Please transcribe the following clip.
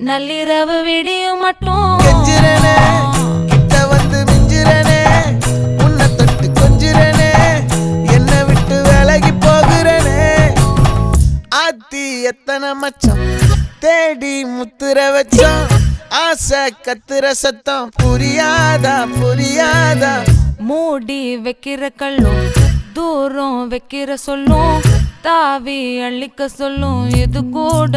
நள்ளிரவு விடியும் மட்டும் கெஞ்சிரனே கிட்ட வந்து மிஞ்சிரனே உன்னை தொட்டு கொஞ்சிரனே என்ன விட்டு விலகி போகிறனே ஆத்தி எத்தனை மச்சம் தேடி முத்துற வச்சோம் ஆசை கத்துற சத்தம் புரியாதா புரியாதா மூடி வைக்கிற கல்லும் தூரம் வைக்கிற சொல்லும் தாவி அள்ளிக்க சொல்லும் இது கூட